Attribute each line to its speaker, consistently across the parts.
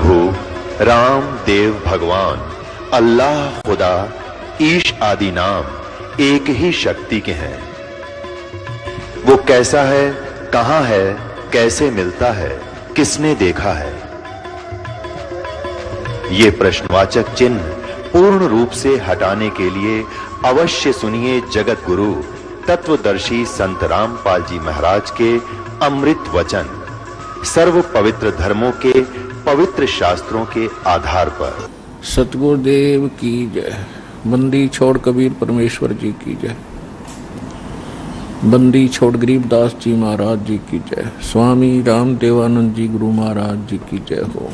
Speaker 1: प्रभु राम देव भगवान अल्लाह खुदा ईश आदि नाम एक ही शक्ति के हैं। वो कैसा है, कहां है, कैसे मिलता है, किसने देखा है? ये प्रश्नवाचक चिन्ह पूर्ण रूप से हटाने के लिए अवश्य सुनिए जगत गुरु तत्वदर्शी संत रामपाल जी महाराज के अमृत वचन, सर्व पवित्र धर्मों के पवित्र शास्त्रों के आधार पर।
Speaker 2: सतगुरुदेव की जय। बंदी छोड़ कबीर परमेश्वर जी की जय। बंदी छोड़ गरीबदास जी महाराज जी की जय। स्वामी राम देवानंद जी गुरु महाराज जी की जय हो।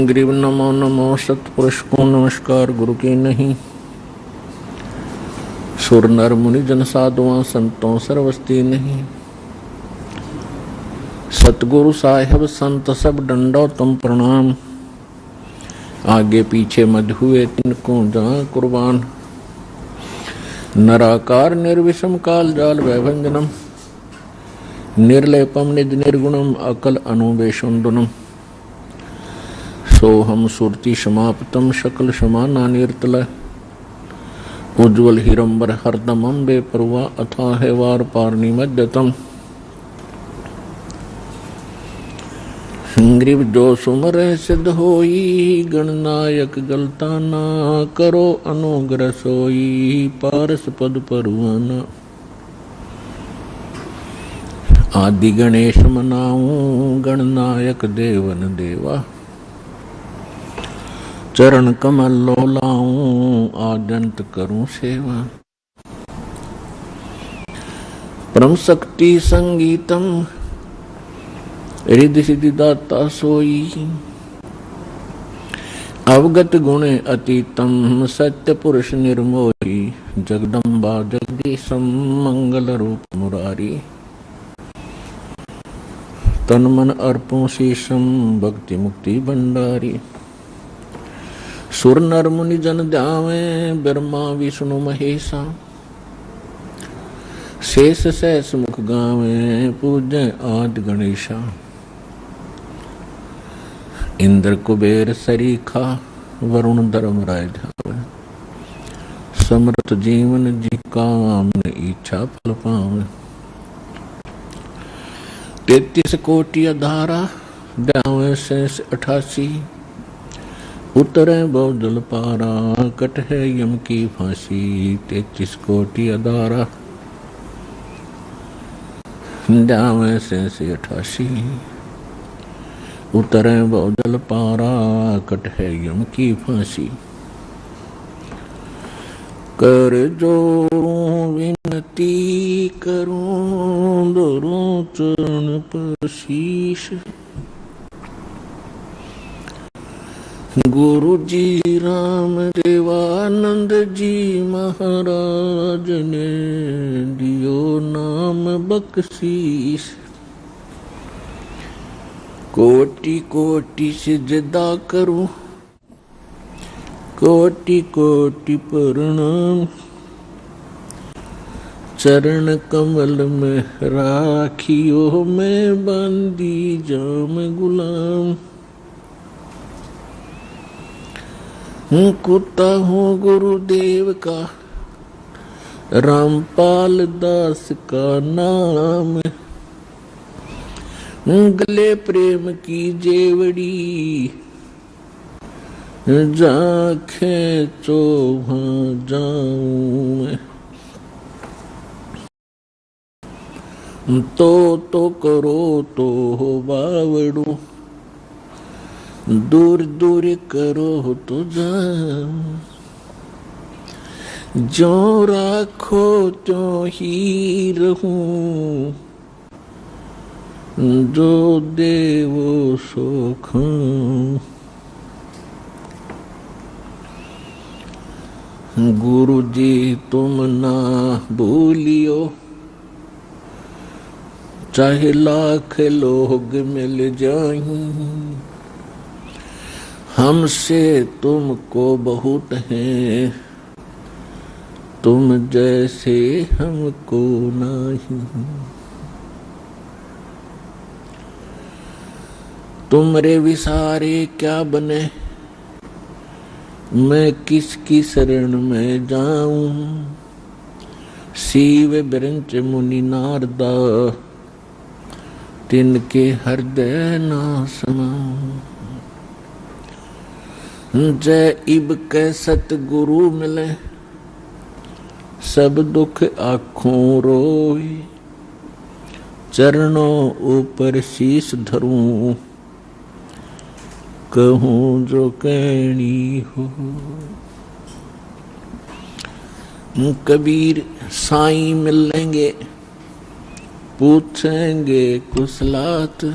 Speaker 2: गरीब नमो नमो सतपुरुष को नमस्कार गुरु की नहीं। सुर नर मुनि जन साधुआं संतों सर्वस्ती नहीं। सतगुरु साहेब संत सब डंडो तुम प्रणाम। आगे पीछे मध हुए तिनको जहां कुर्बान। नराकार निर्विषम काल जाल वैभंजनम। निर्लेपम निज निर्गुणम अकल अनुवेशुंदनम। सोहम सुरति समाप्तम शकल समाना निर्तल। उज्ज्वल हिरंबर हरदमं बेपरवा अथाह वार पारणी मध्यतम। ग्रीव जो सुमर सिद्ध होई गणनायक गलता ना करो अनुग्रह सोई पारस पद परुआना। आदि गणेश मनाऊं गणनायक देवन देवा। चरण कमल लोलाऊं आदंत करूं सेवा। परम शक्ति संगीतम रिद्धि सिद्धि दाता सोई। अवगत गुण अतीतम सत्य पुरुष निर्मोही। जगदम्बा जगदीशम मंगल रूप मुरारी। तन मन अर्पों शीशम भक्ति मुक्ति भंडारी। सुर नर मुनि जन ध्यावे ब्रह्मा विष्णु महेशा। शेष सहस मुख गावे पूज्य आदि गणेशा। इंद्र कुबेर सरीखा वरुण धर्म राय ध्यावे। समर्थ जीवन जी काम इच्छा फल पावे। 33 कोटि अधारा ध्यावे शेष 88। उतरे बहुजल पारा कट है यम की फांसी। 33 कोटि अधारा ध्यावे शेष 88। उतरे बहुजल पारा कट है यम की फांसी। कर जोड़ूं विनती करूं धरूं चरण पर शीश। गुरु जी राम देवानंद जी महाराज ने दियो नाम बख्शीश। कोटि कोटि सिजदा करूं कोटि कोटि प्रणाम। चरण कमल में राखियो मैं बंदी जाम गुलाम। कुत्ता हूँ गुरुदेव का रामपाल दास का नाम। गले प्रेम की जेवड़ी जाखे चोभा जाऊं मैं। तो करो तो हो बावड़ू। दूर दूर करो तो जाऊं। जो राखो तो ही रहूं। जो देवो सो खाऊं। गुरु जी तुम ना भूलियो। चाहे लाख लोग मिल जाएं। हमसे तुमको बहुत है तुम जैसे हमको नहीं। तुमरे विसारे क्या बने, मैं किसकी शरण में जाऊं। शिव बिरंच मुनि नारदा, तिनके हृदय ना समाऊं। जय इब के सतगुरु मिले, सब दुख आँखों रोई। चरणों ऊपर शीश धरूं, कहूं जो कहनी हो। कबीर साईं मिलेंगे, पूछेंगे कुशलात।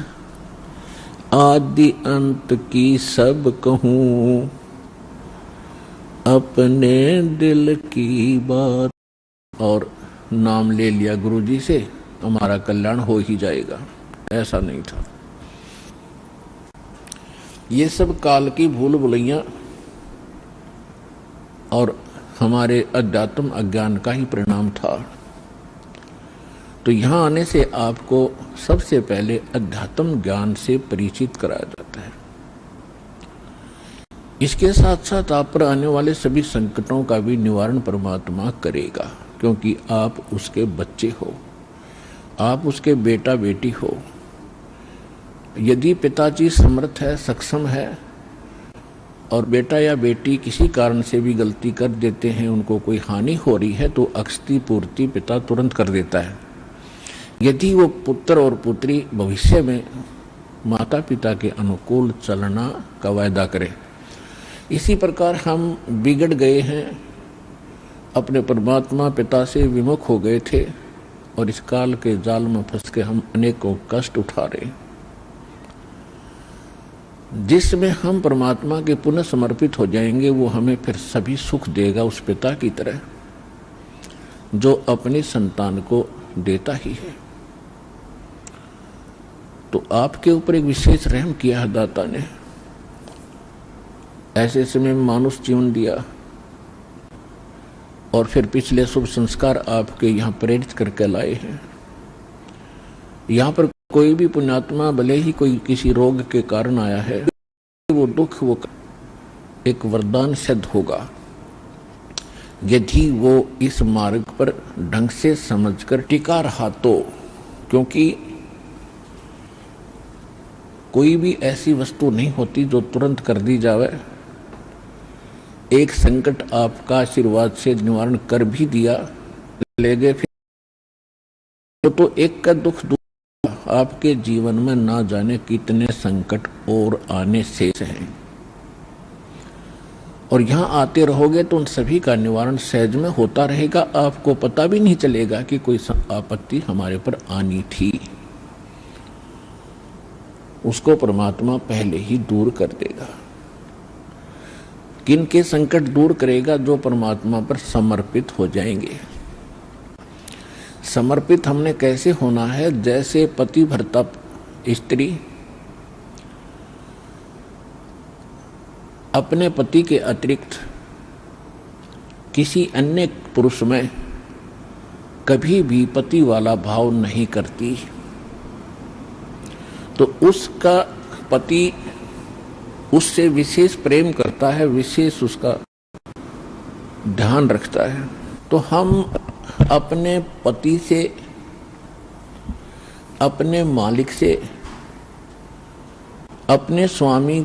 Speaker 2: आदि अंत की सब कहूं, अपने दिल की बात। और नाम ले लिया गुरुजी से, हमारा कल्याण हो ही जाएगा, ऐसा नहीं था। ये सब काल की भूल भुलैया और हमारे अध्यात्म अज्ञान का ही परिणाम था। तो यहां आने से आपको सबसे पहले अध्यात्म ज्ञान से परिचित कराया जाता है। इसके साथ साथ आप पर आने वाले सभी संकटों का भी निवारण परमात्मा करेगा, क्योंकि आप उसके बच्चे हो, आप उसके बेटा बेटी हो। यदि पिताजी समर्थ है, सक्षम है, और बेटा या बेटी किसी कारण से भी गलती कर देते हैं, उनको कोई हानि हो रही है, तो अक्षति पूर्ति पिता तुरंत कर देता है। यदि वो पुत्र और पुत्री भविष्य में माता पिता के अनुकूल चलना का वायदा करे। इसी प्रकार हम बिगड़ गए हैं, अपने परमात्मा पिता से विमुख हो गए थे, और इस काल के जाल में फंस के हम अनेकों कष्ट उठा रहे हैं। जिसमें हम परमात्मा के पुनः समर्पित हो जाएंगे, वो हमें फिर सभी सुख देगा, उस पिता की तरह जो अपनी संतान को देता ही है। तो आपके ऊपर एक विशेष रहम किया है दाता ने, ऐसे समय में मानुष जीवन दिया, और फिर पिछले शुभ संस्कार आपके यहाँ प्रेरित करके लाए हैं। यहाँ पर कोई भी पुण्यात्मा भले ही कोई किसी रोग के कारण आया है, वो दुख वो एक वरदान सिद्ध होगा यदि वो इस मार्ग पर ढंग से समझकर टिका रहा तो। क्योंकि कोई भी ऐसी वस्तु नहीं होती जो तुरंत कर दी जावे। एक संकट आपका आशीर्वाद से निवारण कर भी दिया, ले गए फिर तो एक का दुख आपके जीवन में ना जाने कितने संकट और आने शेष हैं। और यहां आते रहोगे तो उन सभी का निवारण सहज में होता रहेगा, आपको पता भी नहीं चलेगा कि कोई आपत्ति हमारे पर आनी थी। उसको परमात्मा पहले ही दूर कर देगा। किन के संकट दूर करेगा? जो परमात्मा पर समर्पित हो जाएंगे। समर्पित हमने कैसे होना है? जैसे पति भरता स्त्री अपने पति के अतिरिक्त किसी अन्य पुरुष में कभी भी पति वाला भाव नहीं करती, तो उसका पति उससे विशेष प्रेम करता है, विशेष उसका ध्यान रखता है। तो हम अपने पति से, अपने मालिक से, अपने स्वामी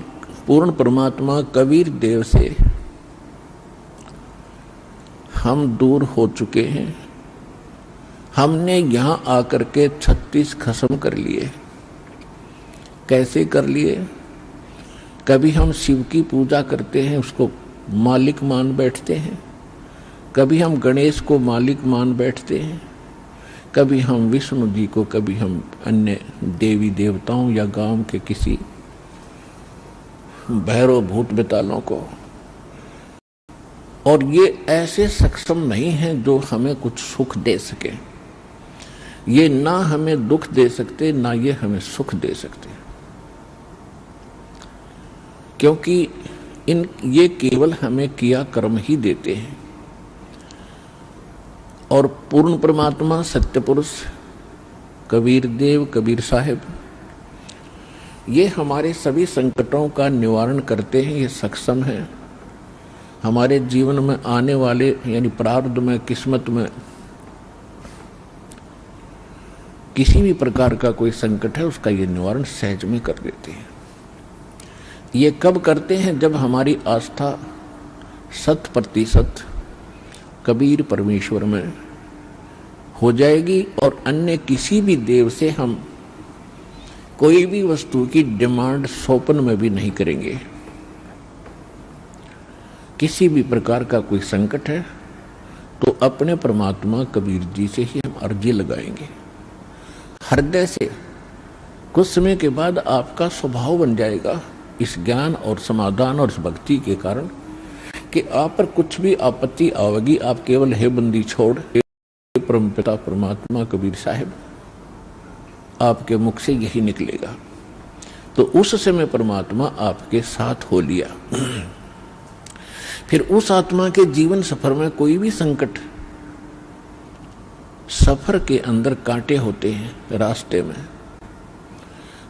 Speaker 2: पूर्ण परमात्मा कबीर देव से हम दूर हो चुके हैं। हमने यहां आकर के 36 खत्म कर लिए। कैसे कर लिए? कभी हम शिव की पूजा करते हैं, उसको मालिक मान बैठते हैं। कभी हम गणेश को मालिक मान बैठते हैं। कभी हम विष्णु जी को, कभी हम अन्य देवी देवताओं या गांव के किसी भैरव भूत बेतालों को। और ये ऐसे सक्षम नहीं हैं जो हमें कुछ सुख दे सके। ये ना हमें दुख दे सकते, ना ये हमें सुख दे सकते, क्योंकि ये केवल हमें किया कर्म ही देते हैं। और पूर्ण परमात्मा सत्य पुरुष कबीर देव कबीर साहिब, ये हमारे सभी संकटों का निवारण करते हैं। ये सक्षम है हमारे जीवन में आने वाले यानी प्रारब्ध में, किस्मत में किसी भी प्रकार का कोई संकट है उसका ये निवारण सहज में कर देते हैं। ये कब करते हैं? जब हमारी आस्था 100% कबीर परमेश्वर में हो जाएगी और अन्य किसी भी देव से हम कोई भी वस्तु की डिमांड स्वप्न में भी नहीं करेंगे। किसी भी प्रकार का कोई संकट है तो अपने परमात्मा कबीर जी से ही हम अर्जी लगाएंगे हृदय से। कुछ समय के बाद आपका स्वभाव बन जाएगा इस ज्ञान और समाधान और इस भक्ति के कारण कि आप पर कुछ भी आपत्ति आवेगी, आप केवल हे बंदी छोड़, हे परमपिता परमात्मा कबीर साहिब, आपके मुख से यही निकलेगा। तो उस समय परमात्मा आपके साथ हो लिया। फिर उस आत्मा के जीवन सफर में कोई भी संकट, सफर के अंदर कांटे होते हैं रास्ते में,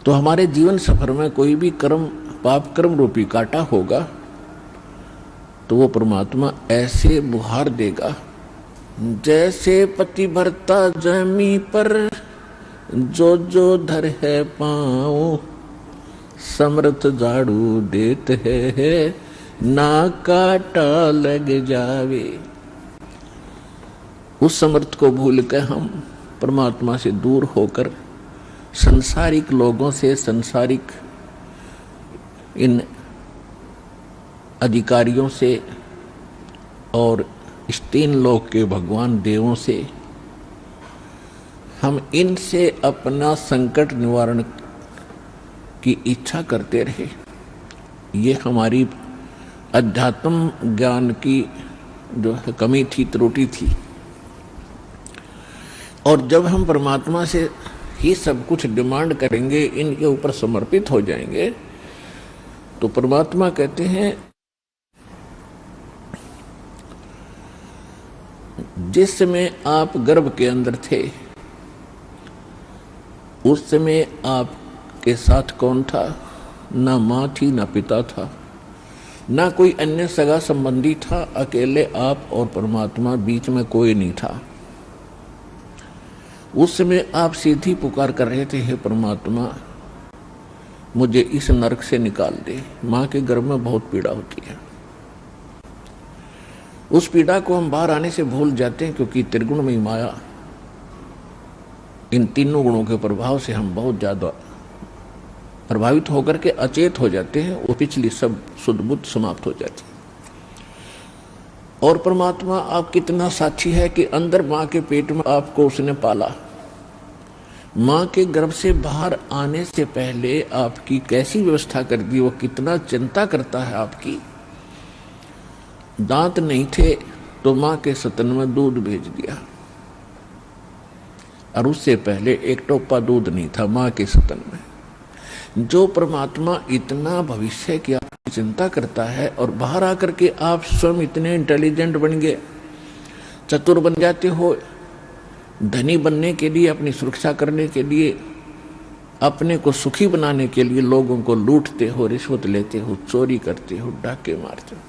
Speaker 2: तो हमारे जीवन सफर में कोई भी कर्म, पाप कर्म रूपी कांटा होगा तो वो परमात्मा ऐसे बुहार देगा जैसे पति भरता जमी पर जो जो धर है पाँव, समर्थ झाड़ू देते है ना काटा लग जावे। उस समर्थ को भूल कर हम परमात्मा से दूर होकर संसारिक लोगों से, संसारिक इन अधिकारियों से और इस 3 लोक के भगवान देवों से हम इनसे अपना संकट निवारण की इच्छा करते रहे। ये हमारी अध्यात्म ज्ञान की जो है कमी थी, त्रुटि थी। और जब हम परमात्मा से ही सब कुछ डिमांड करेंगे, इनके ऊपर समर्पित हो जाएंगे, तो परमात्मा कहते हैं जिस समय आप गर्भ के अंदर थे उस समय आपके साथ कौन था? ना माँ थी, ना पिता था, ना कोई अन्य सगा संबंधी था। अकेले आप और परमात्मा, बीच में कोई नहीं था। उस समय आप सीधी पुकार कर रहे थे, हे परमात्मा मुझे इस नरक से निकाल दे। माँ के गर्भ में बहुत पीड़ा होती है। उस पीड़ा को हम बाहर आने से भूल जाते हैं क्योंकि त्रिगुणमयी माया, इन 3 गुणों के प्रभाव से हम बहुत ज्यादा प्रभावित होकर के अचेत हो जाते हैं। वो पिछली सब शुद्ध बुद्ध समाप्त हो जाती है। और परमात्मा आप कितना साक्षी है कि अंदर माँ के पेट में आपको उसने पाला। माँ के गर्भ से बाहर आने से पहले आपकी कैसी व्यवस्था कर दी, वो कितना चिंता करता है आपकी। दांत नहीं थे तो माँ के स्तन में दूध भेज दिया, और उससे पहले एक टोपा दूध नहीं था माँ के स्तन में। जो परमात्मा इतना भविष्य की आपकी चिंता करता है और बाहर आकर के आप स्वयं इतने इंटेलिजेंट बन गए, चतुर बन जाते हो, धनी बनने के लिए, अपनी सुरक्षा करने के लिए, अपने को सुखी बनाने के लिए लोगों को लूटते हो, रिश्वत लेते हो, चोरी करते हो, डाके मारते हो।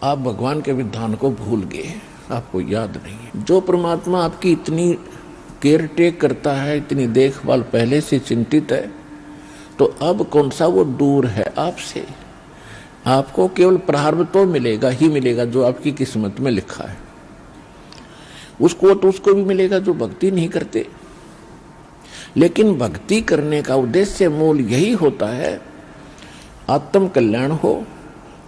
Speaker 2: आप भगवान के विधान को भूल गए, आपको याद नहीं है। जो परमात्मा आपकी इतनी केयर टेक करता है, इतनी देखभाल पहले से चिंतित है, तो अब कौन सा वो दूर है आपसे। आपको केवल प्रारब्ध तो मिलेगा ही मिलेगा जो आपकी किस्मत में लिखा है। उसको तो उसको भी मिलेगा जो भक्ति नहीं करते। लेकिन भक्ति करने का उद्देश्य मूल यही होता है आत्म कल्याण हो,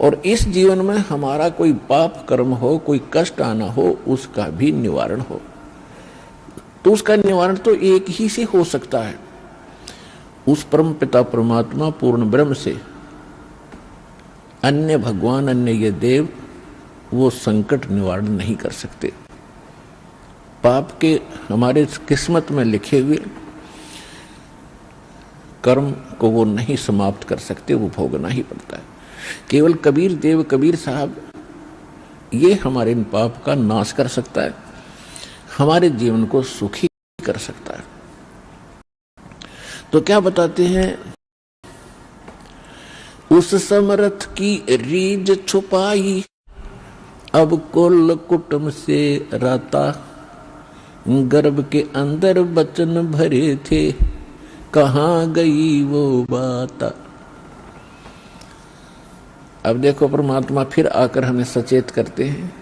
Speaker 2: और इस जीवन में हमारा कोई पाप कर्म हो, कोई कष्ट आना हो, उसका भी निवारण हो। तो उसका निवारण तो एक ही से हो सकता है, उस परम पिता परमात्मा पूर्ण ब्रह्म से। अन्य भगवान, अन्य ये देव वो संकट निवारण नहीं कर सकते। पाप के हमारे किस्मत में लिखे हुए कर्म को वो नहीं समाप्त कर सकते, वो भोगना ही पड़ता है। केवल कबीर देव कबीर साहब ये हमारे इन पाप का नाश कर सकता है, हमारे जीवन को सुखी कर सकता है। तो क्या बताते हैं, उस समर्थ की रीझ छुपाई, अब कुल कुटुंब से राता, गर्भ के अंदर बचन भरे थे, कहाँ गई वो बात। अब देखो परमात्मा फिर आकर हमें सचेत करते हैं,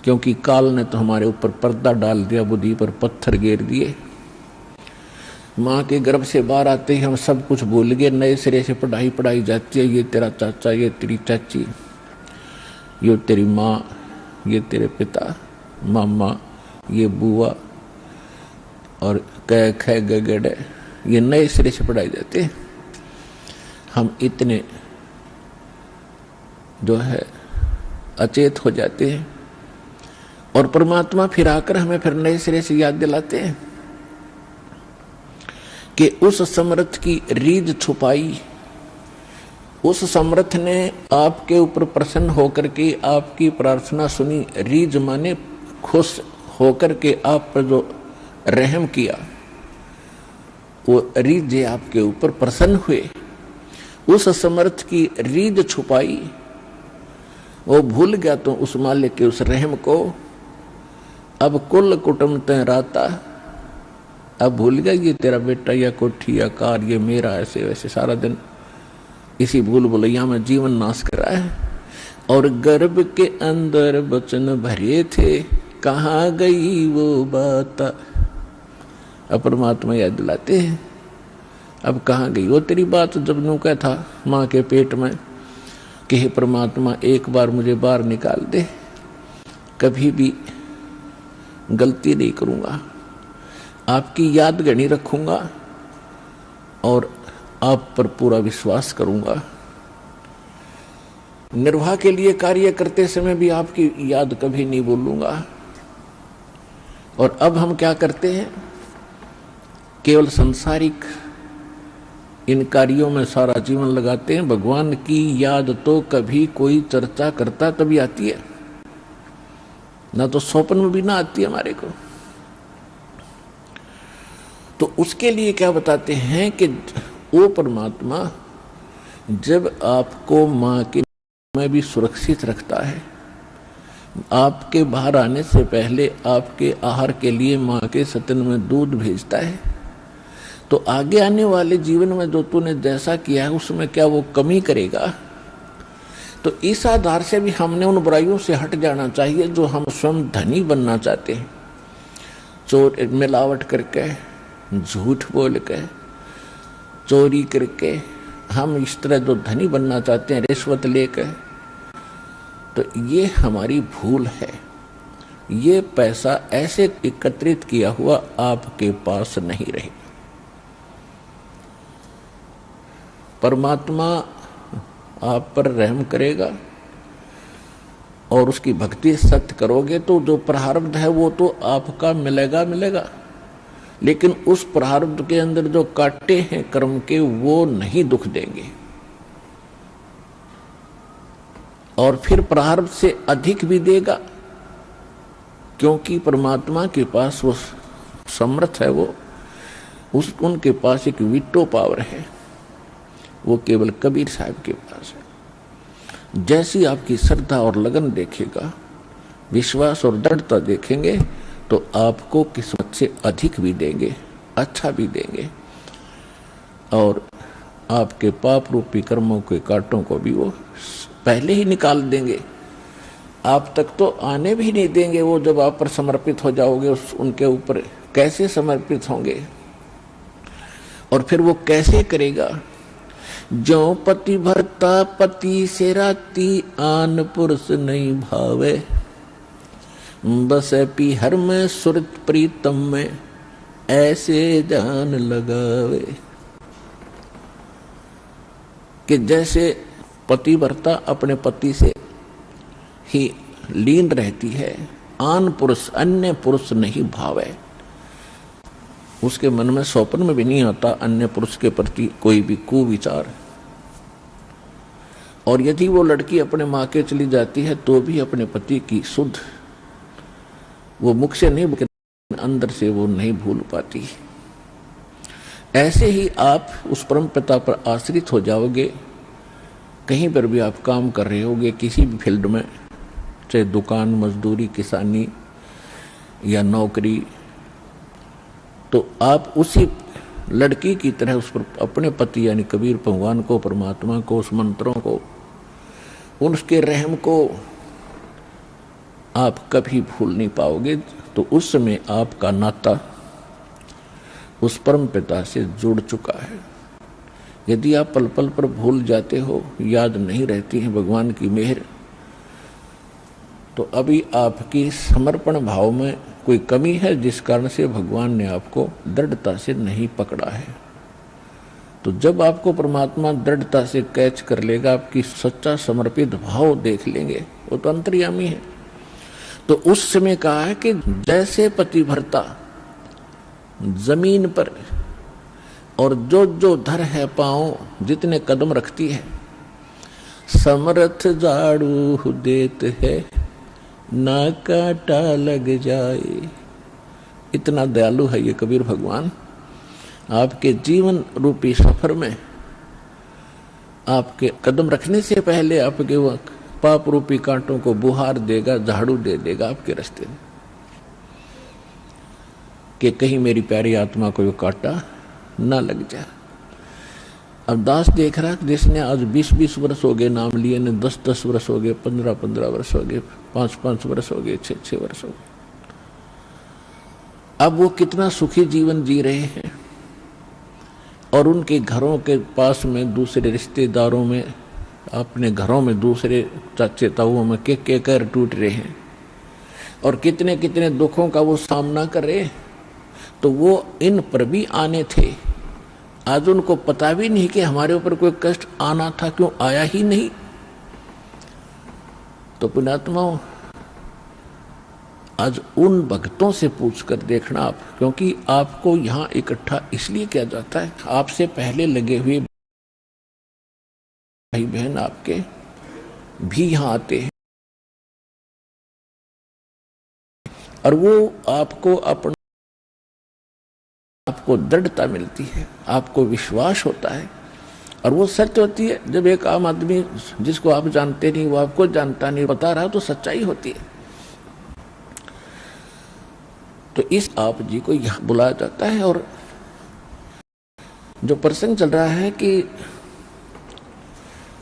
Speaker 2: क्योंकि काल ने तो हमारे ऊपर पर्दा डाल दिया, बुद्धि पर पत्थर गिर दिए। माँ के गर्भ से बाहर आते ही हम सब कुछ भूल गए, नए सिरे से पढ़ाई जाती है। ये तेरा चाचा, ये तेरी चाची, ये तेरी माँ, ये तेरे पिता, मामा, ये बुआ और कै खे गगड़े, ये नए सिरे से पढ़ाई जाते हैं। हम इतने जो है अचेत हो जाते हैं, और परमात्मा फिर आकर हमें फिर नए सिरे से याद दिलाते हैं कि उस समर्थ की रीझ छुपाई। उस समर्थ ने आपके ऊपर प्रसन्न होकर के आपकी प्रार्थना सुनी। रीझ माने खुश होकर के आप पर जो रहम किया, वो रीझ आपके ऊपर प्रसन्न हुए। उस समर्थ की रीझ छुपाई, वो भूल गया तो उस मालिक के उस रहम को। अब कुल कुटुंब तय राता, अब भूल गया ये तेरा बेटा या कोठी या कार, ये मेरा, ऐसे वैसे सारा दिन इसी भूल भुलैया में जीवन नाश करा है। और गर्भ के अंदर बचन भरे थे, कहाँ गई वो बात। अब परमात्मा याद दिलाते हैं, अब कहाँ गई वो तेरी बात जब नु क्या था माँ के पेट में कि हे परमात्मा एक बार मुझे बाहर निकाल दे, कभी भी गलती नहीं करूँगा, आपकी याद गणी रखूँगा और आप पर पूरा विश्वास करूँगा। निर्वाह के लिए कार्य करते समय भी आपकी याद कभी नहीं भूलूंगा। और अब हम क्या करते हैं, केवल सांसारिक इन कार्यों में सारा जीवन लगाते हैं। भगवान की याद तो कभी कोई चर्चा करता तभी आती है, ना तो स्वप्न में भी ना आती है हमारे को। तो उसके लिए क्या बताते हैं कि वो परमात्मा जब आपको माँ के में भी सुरक्षित रखता है, आपके बाहर आने से पहले आपके आहार के लिए माँ के स्तन में दूध भेजता है, तो आगे आने वाले जीवन में जो तूने जैसा किया है उसमें क्या वो कमी करेगा। तो इस आधार से भी हमने उन बुराइयों से हट जाना चाहिए जो हम स्वयं धनी बनना चाहते हैं। चोर मिलावट करके, झूठ बोल के, चोरी करके हम इस तरह जो धनी बनना चाहते हैं, रिश्वत लेके, तो ये हमारी भूल है। ये पैसा ऐसे एकत्रित किया हुआ आपके पास नहीं रहे। परमात्मा आप पर रहम करेगा और उसकी भक्ति सत्य करोगे तो जो प्रारब्ध है वो तो आपका मिलेगा, लेकिन उस प्रारब्ध के अंदर जो कांटे हैं कर्म के वो नहीं दुख देंगे। और फिर प्रारब्ध से अधिक भी देगा, क्योंकि परमात्मा के पास वो समर्थ है, वो उनके पास एक वीटो पावर है, वो केवल कबीर साहब के पास है। जैसी आपकी श्रद्धा और लगन देखेगा, विश्वास और दृढ़ता देखेंगे, तो आपको किस्मत से अधिक भी देंगे, अच्छा भी देंगे, और आपके पाप रूपी कर्मों के कांटों को भी वो पहले ही निकाल देंगे। आप तक तो आने भी नहीं देंगे। वो जब आप पर समर्पित हो जाओगे उनके ऊपर कैसे समर्पित होंगे, और फिर वो कैसे करेगा। जो पति भरता पति से राती, आन पुरुष नहीं भावे, बस पी हर में सुरत प्रीतम में, ऐसे जान लगावे। कि जैसे पति भरता अपने पति से ही लीन रहती है, आन पुरुष अन्य पुरुष नहीं भावे, उसके मन में स्वप्न में भी नहीं आता अन्य पुरुष के प्रति कोई भी कुविचार। और यदि वो लड़की अपने माँ के चली जाती है तो भी अपने पति की सुध वो मुख से नहीं, अंदर से वो नहीं भूल पाती। ऐसे ही आप उस परम पिता पर आश्रित हो जाओगे। कहीं पर भी आप काम कर रहे होगे, किसी भी फील्ड में, चाहे दुकान, मजदूरी, किसानी या नौकरी, तो आप उसी लड़की की तरह उस पर अपने पति यानी कबीर भगवान को, परमात्मा को, उस मंत्रों को, उसके रहम को आप कभी भूल नहीं पाओगे। तो उस समय आपका नाता उस परम पिता से जुड़ चुका है। यदि आप पल पल पर भूल जाते हो, याद नहीं रहती है भगवान की मेहर, तो अभी आपकी समर्पण भाव में कोई कमी है, जिस कारण से भगवान ने आपको दृढ़ता से नहीं पकड़ा है। तो जब आपको परमात्मा दृढ़ता से कैच कर लेगा, आपकी सच्चा समर्पित भाव देख लेंगे, वो तो अंतर्यामी है, तो उस समय कहा है कि जैसे पतिव्रता जमीन पर और जो जो धर है पांव, जितने कदम रखती है, समर्थ झाड़ू देत है ना काटा लग जाए। इतना दयालु है ये कबीर भगवान। आपके जीवन रूपी सफर में आपके कदम रखने से पहले आपके वो पाप रूपी कांटों को बुहार देगा, झाड़ू दे देगा आपके रास्ते में, कि कहीं मेरी प्यारी आत्मा को कांटा ना लग जाए। अब दास देख रहा है, जिसने आज 20-20 वर्ष हो गए नाम लिए, ने 10-10 वर्ष हो गए, 15-15 वर्ष हो गए, 5-5 वर्ष हो गए, 6-6 वर्ष हो गए, अब वो कितना सुखी जीवन जी रहे हैं। और उनके घरों के पास में, दूसरे रिश्तेदारों में, अपने घरों में दूसरे चाचे ताऊओं में के कर टूट रहे हैं, और कितने कितने दुखों का वो सामना कर रहे हैं। तो वो इन पर भी आने थे, आज उनको पता भी नहीं कि हमारे ऊपर कोई कष्ट आना था, क्यों आया ही नहीं। तो पुण्यात्माओं, आज उन भक्तों से पूछकर देखना आप, क्योंकि आपको यहां इकट्ठा इसलिए किया जाता है, आपसे पहले लगे हुए भाई बहन आपके भी यहां आते हैं, और वो आपको आपको दृढ़ता मिलती है, आपको विश्वास होता है, और वो सत्य होती है। जब एक आम आदमी जिसको आप जानते नहीं, वो आपको जानता नहीं, बता रहा, तो सच्चाई होती है। तो इस आप जी को यहां बुलाया जाता है। और जो प्रसंग चल रहा है कि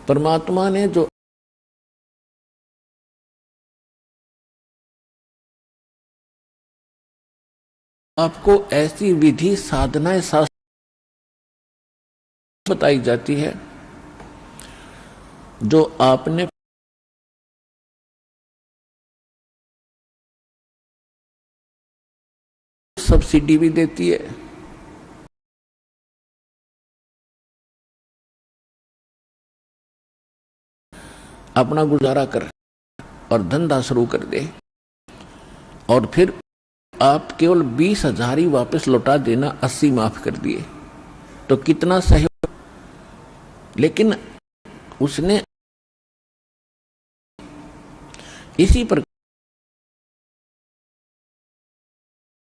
Speaker 2: परमात्मा ने जो आपको ऐसी विधि साधनाएं शास्त्र बताई जाती है, जो आपने सब्सिडी भी देती है, अपना गुजारा कर और धंधा शुरू कर दे, और फिर आप केवल 20,000 ही वापस लौटा देना, 80 माफ कर दिए, तो कितना सहयोग। लेकिन उसने इसी पर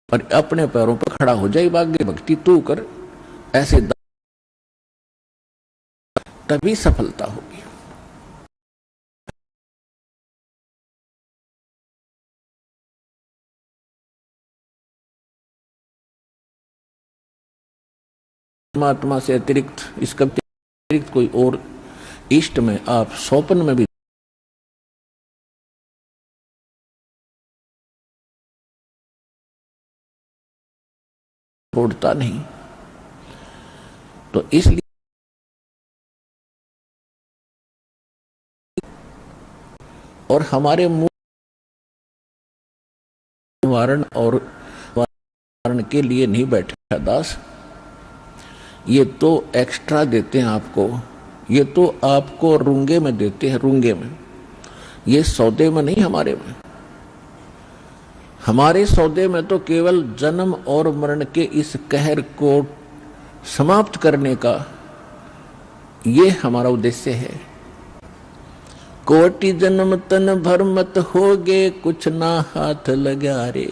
Speaker 2: और अपने पैरों पर खड़ा हो जाए, भाग्य भक्ति तू कर, ऐसे तभी सफलता होगी। परमात्मा से अतिरिक्त, इसका अतिरिक्त कोई और इष्ट में आप स्वप्न में भी छोड़ता नहीं। तो इसलिए और हमारे मुंह निवारण और निवारण के लिए नहीं बैठा दास, ये तो एक्स्ट्रा देते हैं आपको, ये तो आपको रूंगे में देते हैं, रूंगे में, ये सौदे में नहीं, हमारे में। हमारे सौदे में तो केवल जन्म और मरण के इस कहर को समाप्त करने का ये हमारा उद्देश्य है। कोटि जन्म तन भर मत होगे, कुछ ना हाथ लगा रे।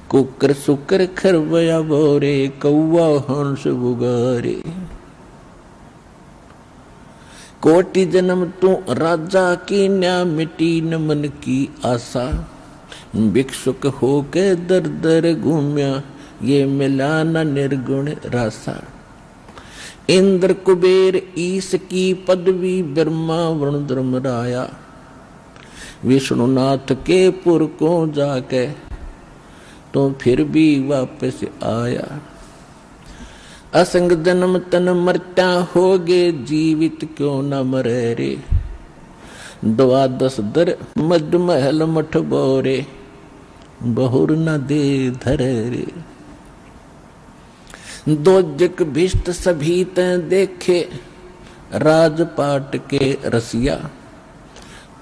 Speaker 2: कुकर सुकर खरवया बोरे, कौवा हंस बुगारे। कोटि जन्म तू राजा की न्या, मिटी न मन की आशा। भिक्षुक होके दर दर घूम्या, ये मिला न निर्गुण रासा। इंद्र कुबेर ईश की पदवी, ब्रह्मा वरुण धर्मराया। विष्णुनाथ के पुर को जाके तो फिर भी वापस आया। असंग जन्म तन मरता होगे, जीवित क्यों न मरे रे। द्वादश दर मद महल मठ बोरे, बहुर न दे धरे रे। दोजक भिष्ट सभी तैं देखे, राजपाट के रसिया।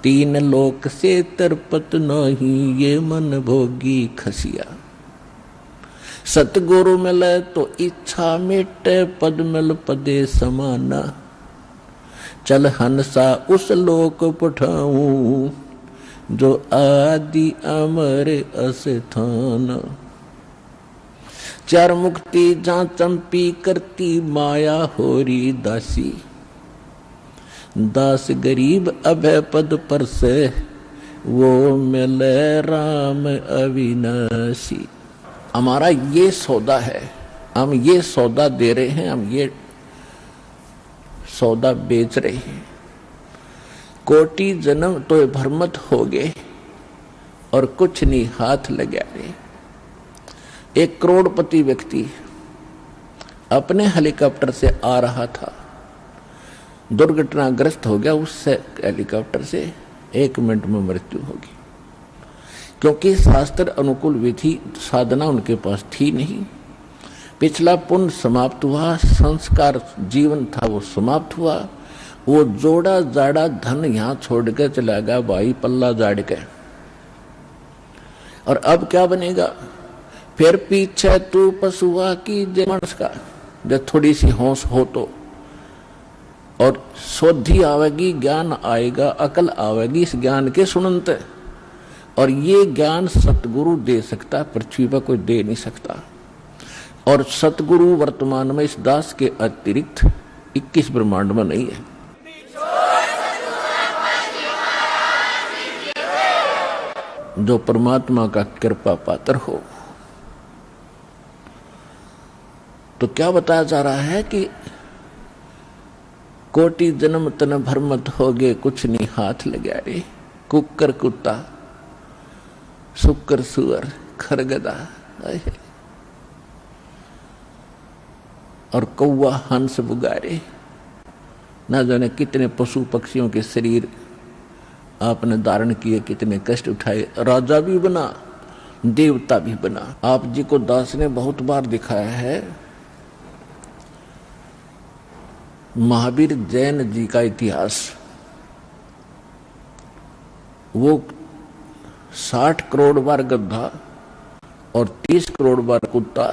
Speaker 2: तीन लोक से तरपत नहीं, ये मन भोगी खसिया। सतगुरु मिले तो इच्छा मिटे, पद मिल पदे समाना। चल हंसा उस लोक पठाऊं, जो आदि अमर अस्थान। चार मुक्ति जहाँ चंपी करती, माया होरी दासी। दास गरीब अभय पद पर से, वो मिले राम अविनाशी। हमारा ये सौदा है, हम ये सौदा दे रहे हैं, हम ये सौदा बेच रहे हैं। कोटि जन्म तो भरमत हो गए, और कुछ नहीं हाथ लगा रहे। एक करोड़पति व्यक्ति अपने हेलीकॉप्टर से आ रहा था, दुर्घटनाग्रस्त हो गया। उससे हेलीकॉप्टर से 1 मिनट में मृत्यु होगी, क्योंकि शास्त्र अनुकूल विधि साधना उनके पास थी नहीं। पिछला पुण्य समाप्त हुआ, संस्कार जीवन था वो समाप्त हुआ। वो जोड़ा जाड़ा धन यहां छोड़ के चला गया भाई, पल्ला जाड़ के। और अब क्या बनेगा? फिर पीछे तू पशुआ की मनुष्य का, जब थोड़ी सी होश हो तो, और शोधी आवेगी, ज्ञान आएगा, अकल आवेगी इस ज्ञान के सुनते। और ये ज्ञान सतगुरु दे सकता, पृथ्वी पर कोई दे नहीं सकता। और सतगुरु वर्तमान में इस दास के अतिरिक्त 21 ब्रह्मांड में नहीं है। जो परमात्मा का कृपा पात्र हो। तो क्या बताया जा रहा है कि कोटि जन्म तन भरमत होगे, कुछ नहीं हाथ लगा रे। कुकर कुत्ता, सुकर सुअर, खरगदा और कौवा हंस बुगारे। ना जाने कितने पशु पक्षियों के शरीर आपने धारण किए, कितने कष्ट उठाए। राजा भी बना, देवता भी बना। आप जी को दास ने बहुत बार दिखाया है। महावीर जैन जी का इतिहास, वो 60 करोड़ बार गधा और 30 करोड़ बार कुत्ता,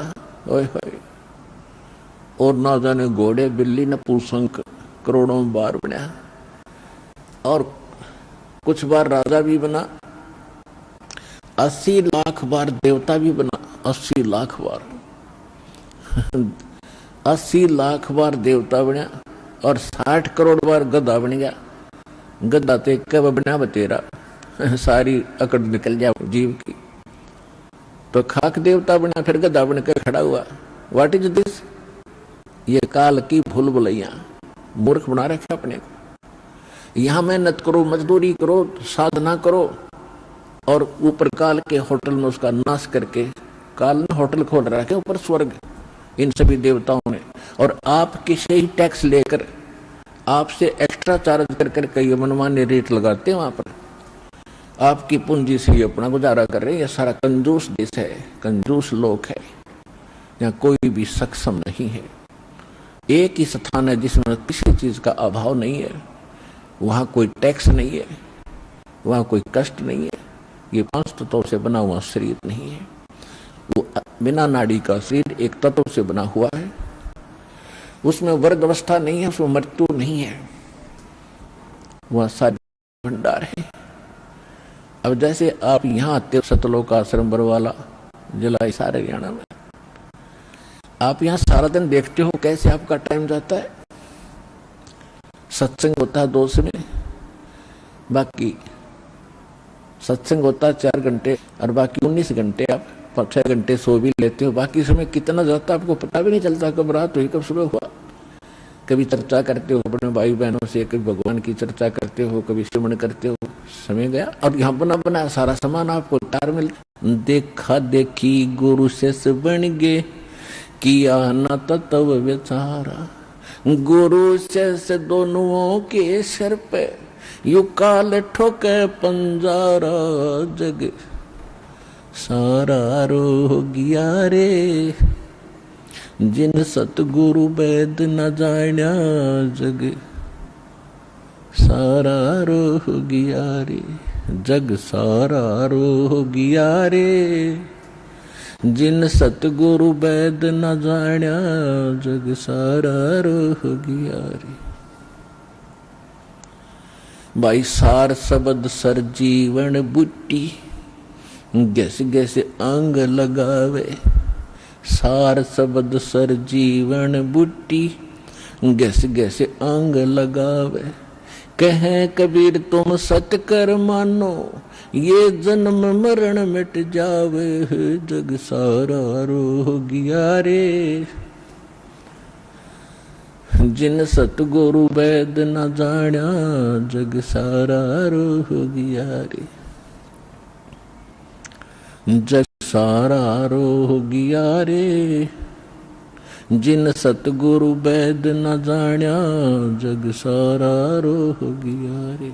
Speaker 2: और ना जाने घोड़े बिल्ली नपुंसक करोड़ों बार बना। और कुछ बार राजा भी बना, 80 लाख बार देवता भी बना। 80 लाख बार 80 लाख बार देवता बना, और 60 करोड़ बार गधा बन गया। गधा तो कब बना बतेरा, सारी अकड़ निकल जाए जीव की। तो खाक देवता बना, फिर गधा बन कर खड़ा हुआ। What is this? ये काल की भूल भुलैया, मूर्ख बना रखे अपने को। यहां मेहनत करो, मजदूरी करो, साधना करो, और ऊपर काल के होटल में उसका नाश करके, काल ने होटल खोल रखे ऊपर स्वर्ग इन सभी देवताओं ने, और आपके से ही टैक्स लेकर आपसे एक्स्ट्रा चार्ज कर कर कई मनमान्य रेट लगाते हैं। वहां पर आपकी पूंजी से ये अपना गुजारा कर रहे हैं। यह सारा कंजूस देश है, कंजूस लोक है, यहाँ कोई भी सक्षम नहीं है। एक ही स्थान है जिसमें किसी चीज का अभाव नहीं है। वहां कोई टैक्स नहीं है, वहां कोई कष्ट नहीं है। ये 5 तत्वों से बना हुआ शरीर नहीं है। वो बिना नाड़ी का शरीर एक तत्व से बना हुआ है। उसमें वर्ग अवस्था नहीं है, उसमें मृत्यु नहीं है। वहाँ सारे भंडार है। अब जैसे आप यहाँ आते हो सतलोक आश्रम बरवाला जिला सारे हरियाणा में, आप यहाँ सारा दिन देखते हो कैसे आपका टाइम जाता है। सत्संग होता है 2 समय, बाकी सत्संग होता है 4 घंटे और बाकी 19 घंटे आप 6 घंटे सो भी लेते हो। बाकी समय कितना जाता है आपको पता भी नहीं चलता, कब रात हुई कब सुबह हुआ। कभी चर्चा करते हो अपने भाई बहनों से, कभी भगवान की चर्चा करते हो, कभी श्रवण करते हो, समय गया। और यहाँ बना बना सारा सामान आपको तार मिल। देखा देखी गुरु से बन गे, किया न तत्व विचारा। गुरु से दोनों के सिर पे यू काल ठोके पंजारा। जग सारा रो गया रे, जिन सतगुरु वेद न जान्या। जग सारा रो गया रे, जग सारा रो गया रे, जिन सतगुरु वेद न जान्या। जग सारा रो गया रे। भाई सार शब्द सर जीवन बुट्टी, गैस गैस अंग लगावे। सार शब्द सर जीवन बुट्टी, गैस गैस अंग लगावे। कहें कबीर तुम सत्य कर मानो, ये जन्म मरण मिट जावे। जग सारा रो गया रे, जिन सतगुरु वेद न जान्या। जग सारा रो गया रे, जग सारा रो गया रे, जिन सतगुरु वेद न जान्या। जग सारा रो गया रे।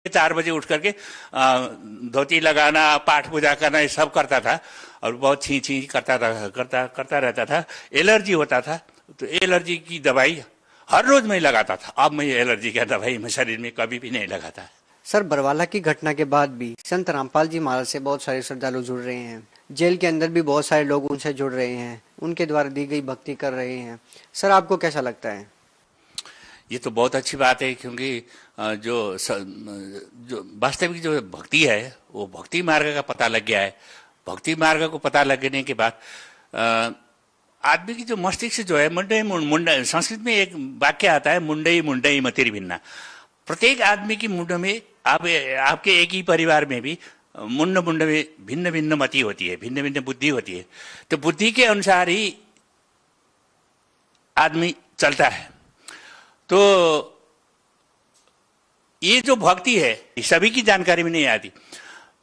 Speaker 3: 4 बजे उठ करके धोती लगाना, पाठ पूजा करना, ये सब करता था और बहुत छी करता रहता था। एलर्जी होता था, तो एलर्जी की दवाई हर रोज मैं लगाता था। अब मैं एलर्जी का दवाई मैं शरीर में कभी भी नहीं लगाता।
Speaker 4: सर, बरवाला की घटना के बाद भी संत रामपाल जी महाराज से बहुत सारे श्रद्धालु जुड़ रहे हैं। जेल के अंदर भी बहुत सारे लोग उनसे जुड़ रहे हैं, उनके द्वारा दी गई भक्ति कर रहे हैं। सर, आपको कैसा लगता है?
Speaker 3: ये तो बहुत अच्छी बात है, क्योंकि जो वास्तविक जो भक्ति है वो भक्ति मार्ग का पता लग गया है। भक्ति मार्ग को पता लगने के बाद आदमी की जो मस्तिष्क जो है मुंडई, संस्कृत में एक वाक्य आता है, मुंडई मतिर्भिन्ना। प्रत्येक आदमी की मुंड में, आपके एक ही परिवार में भी मुंड में भिन्न भिन्न मति होती है, भिन्न भिन्न बुद्धि होती है। तो बुद्धि के अनुसार ही आदमी चलता है। तो ये जो भक्ति है सभी की जानकारी में नहीं आती,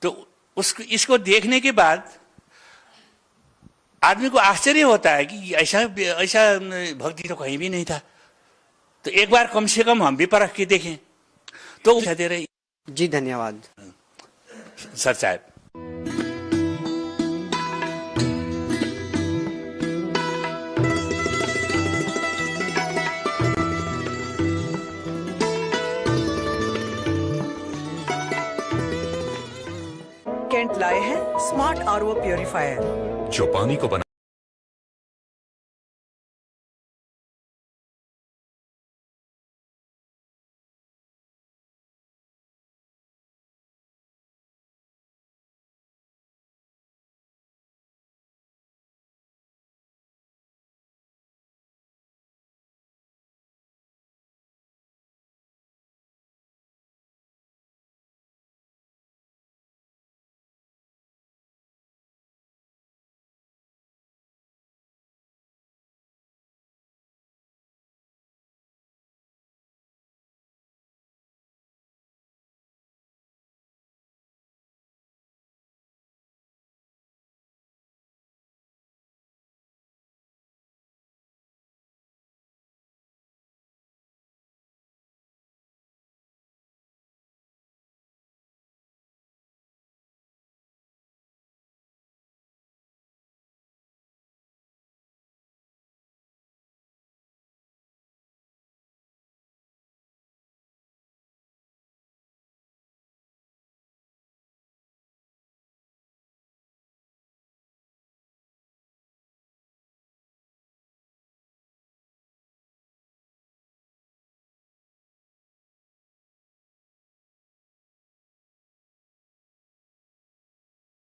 Speaker 3: तो इसको देखने के बाद आदमी को आश्चर्य होता है कि ऐसा भक्ति तो कहीं भी नहीं था। तो एक बार कम से कम हम भी परख के देखें तो दे रहे।
Speaker 4: जी धन्यवाद
Speaker 3: सर साहब।
Speaker 5: कैंट लाए हैं स्मार्ट आरओ प्यूरिफायर,
Speaker 6: जो पानी को बना